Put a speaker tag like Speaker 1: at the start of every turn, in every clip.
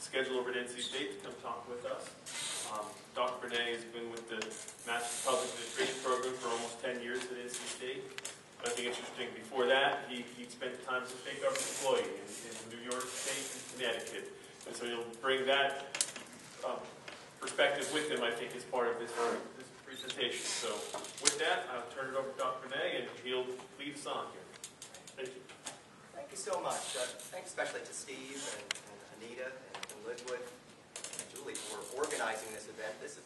Speaker 1: scheduled over at NC State to come talk with us. Dr. Bernay has been with the Master's Public Administration program for almost 10 years at NC State. I think it's interesting, before that, he spent time as a state government employee in New York State and Connecticut. And so he'll bring that perspective with him, I think, as part of this presentation. So with that, I'll turn it over to Dr. Bernay, and he'll lead us on here. Thank you.
Speaker 2: Thank you so much. Thanks especially to Steve and Anita and Linwood and Julie for organizing this event. This is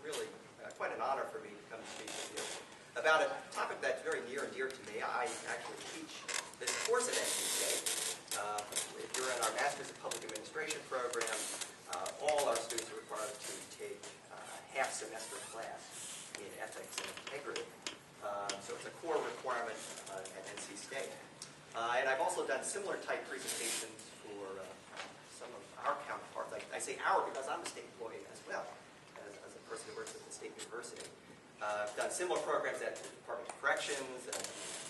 Speaker 2: really quite an honor for me to come speak with you about a topic that's very near and dear to me. I actually teach this course at NC State. If you're in our Master's of Public Administration program, all our students are required to take a half-semester class in ethics and integrity. So it's a core requirement at NC State. And I've also done similar type presentations for some of our counterparts. I say our because I'm a state employee as well, as a person who works at the State University. I've done similar programs at the Department of Corrections,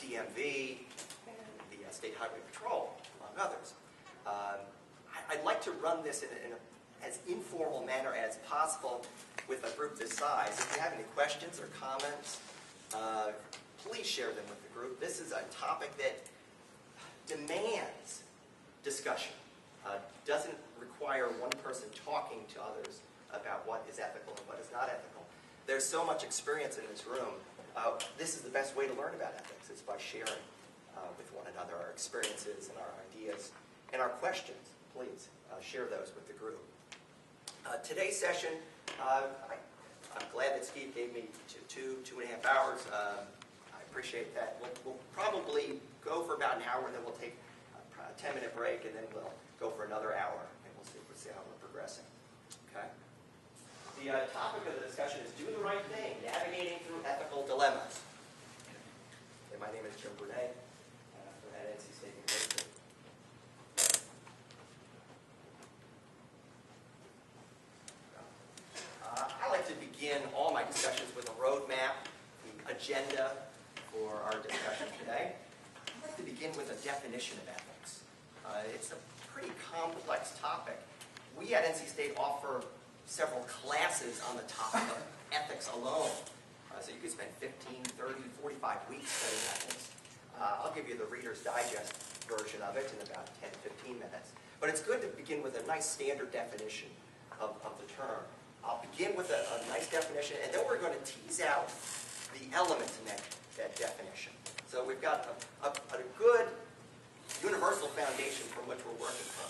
Speaker 2: DMV, and the State Highway Patrol, among others. I'd like to run this in as informal manner as possible with a group this size. If you have any questions or comments, please share them with the group. This is a topic that demands discussion. Doesn't require one person talking to others about what is ethical and what is not ethical. There's so much experience in this room. This is the best way to learn about ethics, is by sharing with one another our experiences and our ideas and our questions. Please share those with the group. Today's session, I'm glad that Steve gave me 2.5 hours. I appreciate that. We'll probably go for about an hour, and then we'll take a 10-minute break, and then we'll go for another hour, and we'll see how we're progressing. Okay? The topic of the discussion is Do the Right Thing, Navigating Through Ethical Dilemmas. And my name is Jim Bernay at NC State University. I like to begin all my discussions with a roadmap, the agenda for our discussion today. I'd like to begin with a definition of ethics. It's a pretty complex topic. We at NC State offer several classes on the topic of ethics alone. So you could spend 15, 30, 45 weeks studying ethics. I'll give you the Reader's Digest version of it in about 10, 15 minutes. But it's good to begin with a nice standard definition of the term. I'll begin with a nice definition, and then we're going to tease out the elements in that definition. So we've got a good universal foundation from which we're working from.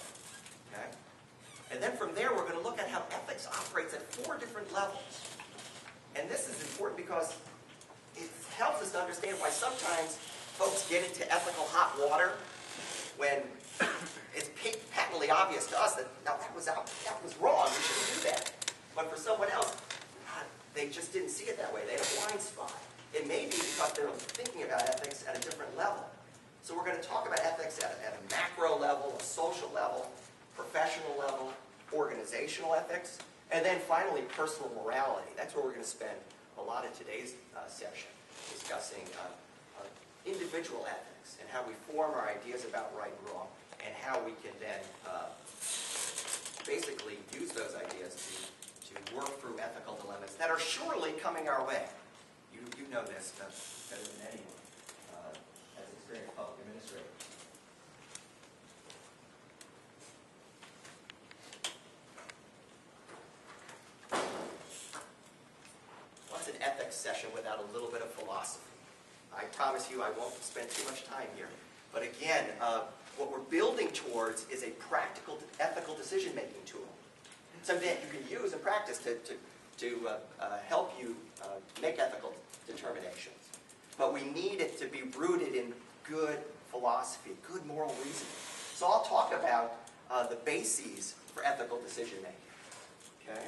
Speaker 2: Okay? And then from there, we're going to look at how ethics operates at 4 different levels. And this is important because it helps us to understand why sometimes folks get into ethical hot water when it's patently obvious to us that no, that was wrong, we shouldn't do that. But for someone else, they just didn't see it that way. They had a blind spot. It may be because they're thinking about ethics at a different level. So we're going to talk about ethics at a macro level, a social level, professional level, organizational ethics, and then finally personal morality. That's where we're going to spend a lot of today's session, discussing individual ethics and how we form our ideas about right and wrong, and how we can then basically use those ideas to work through ethical dilemmas that are surely coming our way. You know this better than anyone as experienced public administrators. What's an ethics session without a little bit of philosophy? I promise you I won't spend too much time here. But again, what we're building towards is a practical ethical decision-making tool. Something that you can use in practice to help you make ethical determinations. But we need it to be rooted in good philosophy, good moral reasoning. So I'll talk about the bases for ethical decision-making. Okay?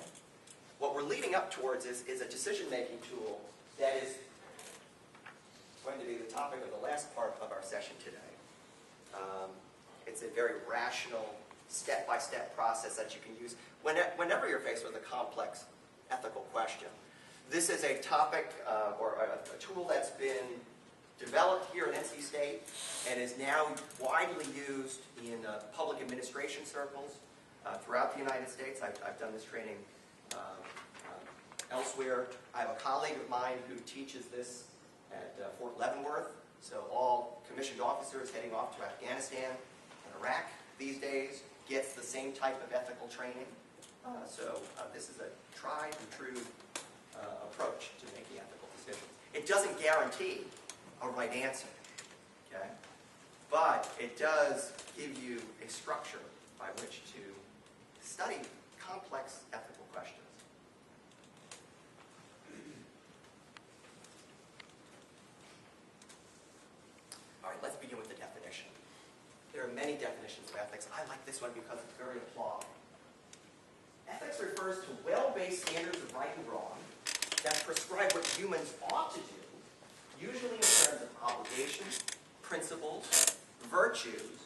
Speaker 2: What we're leading up towards is a decision-making tool that is going to be the topic of the last part of our session today. It's a very rational, step-by-step process that you can use whenever you're faced with a complex ethical question. This is a topic or a tool that's been developed here at NC State and is now widely used in public administration circles, throughout the United States. I've done this training elsewhere. I have a colleague of mine who teaches this at Fort Leavenworth. So all commissioned officers heading off to Afghanistan and Iraq these days gets the same type of ethical training. So this is a tried and true approach to making ethical decisions. It doesn't guarantee a right answer, okay? But it does give you a structure by which to study complex ethical questions. All right, let's begin with the definition. There are many definitions of ethics. I like this one because it's very applied. Ethics refers to well-based standards of right and wrong that prescribe what humans ought to do, usually in terms of obligations, principles, virtues,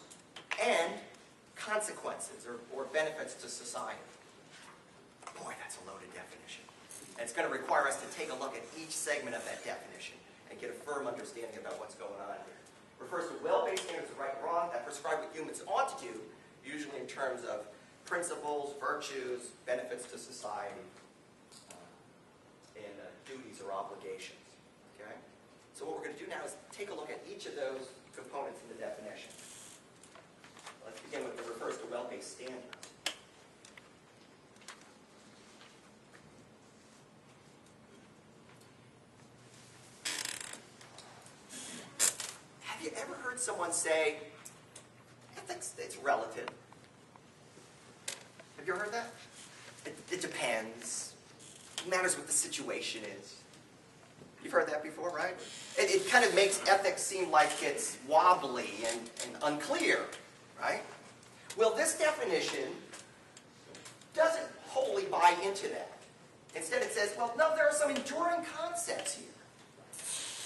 Speaker 2: and consequences or benefits to society. Boy, that's a loaded definition. And it's going to require us to take a look at each segment of that definition and get a firm understanding about what's going on here. Refers to well-based standards of right and wrong that prescribe what humans ought to do, usually in terms of principles, virtues, benefits to society, and duties or obligations. Okay? So what we're going to do now is take a look at each of those components in the definition. Let's begin with the refers to well-based standards. Have you ever heard someone say, ethics, it's relative? Have you heard that? It depends. It matters what the situation is. You've heard that before, right? It kind of makes ethics seem like it's wobbly and unclear, right? Well, this definition doesn't wholly buy into that. Instead, it says, well, no, there are some enduring concepts here.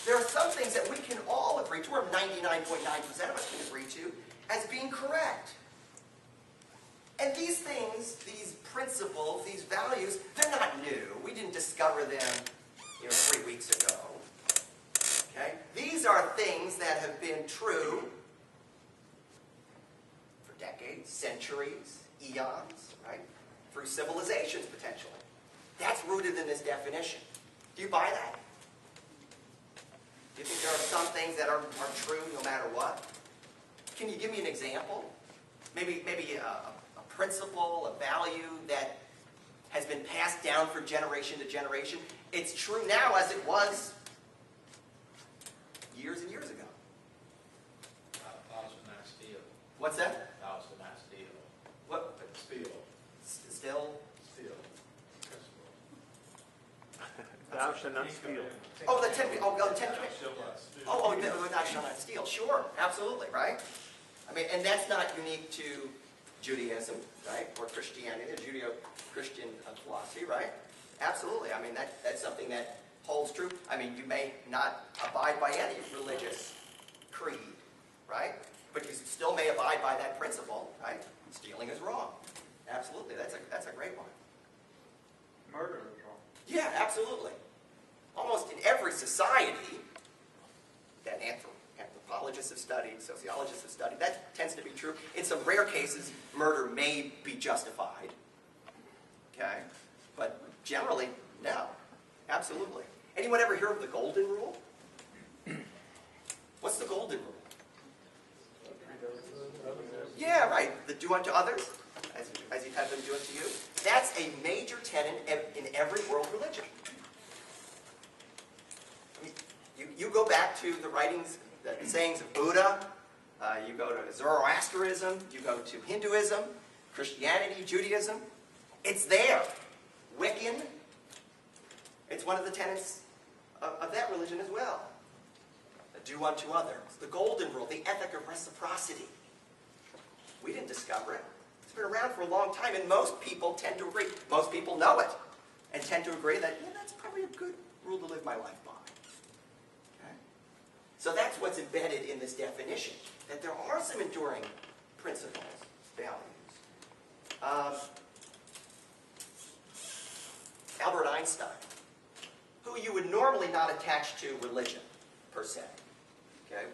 Speaker 2: There are some things that we can all agree to, or 99.9% of us can agree to, as being correct. And these things, these principles, these values, they're not new. We didn't discover them 3 weeks ago. Okay? These are things that have been true for decades, centuries, eons, right? Through civilizations, potentially. That's rooted in this definition. Do you buy that? Do you think there are some things that are true no matter what? Can you give me an example? Maybe a principle, a value that has been passed down from generation to generation. It's true now as it was years and years ago.
Speaker 3: Thou shalt not steal.
Speaker 2: What's that?
Speaker 3: Thou shalt not steal.
Speaker 2: What?
Speaker 3: Steal.
Speaker 2: Still?
Speaker 3: Steal.
Speaker 1: Thou shalt not steal.
Speaker 2: Oh, the 10 Commandments. Oh, thou shalt not steal. Sure, absolutely, right? I mean, and that's not unique to Judaism, right, or Christianity, the Judeo-Christian philosophy, right? Absolutely. I mean, that's something that holds true. I mean, you may not abide by any religious creed, right? But you still may abide by that principle, right? Stealing is wrong. Absolutely. That's a great one.
Speaker 3: Murder is wrong.
Speaker 2: Yeah, absolutely. Almost in every society that anthropologists have studied, sociologists have studied, that tends to be true. In some rare cases, murder may be justified. Okay? But generally, no. Absolutely. Anyone ever hear of the golden rule? What's the golden rule? Yeah, right. The do unto others as you've had them do unto you. That's a major tenet in every world religion. I mean, you go back to the writings, the sayings of Buddha, you go to Zoroastrianism, you go to Hinduism, Christianity, Judaism. It's there. Wiccan, it's one of the tenets of that religion as well. Do unto others. The golden rule, the ethic of reciprocity. We didn't discover it. It's been around for a long time, and most people tend to agree. Most people know it, and tend to agree that, yeah, that's probably a good rule to live my life by. Okay? So that's what's embedded in this definition, that there are some enduring principles, values. Albert Einstein, who you would normally not attach to religion, per se, okay,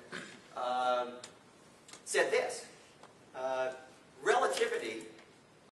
Speaker 2: said this.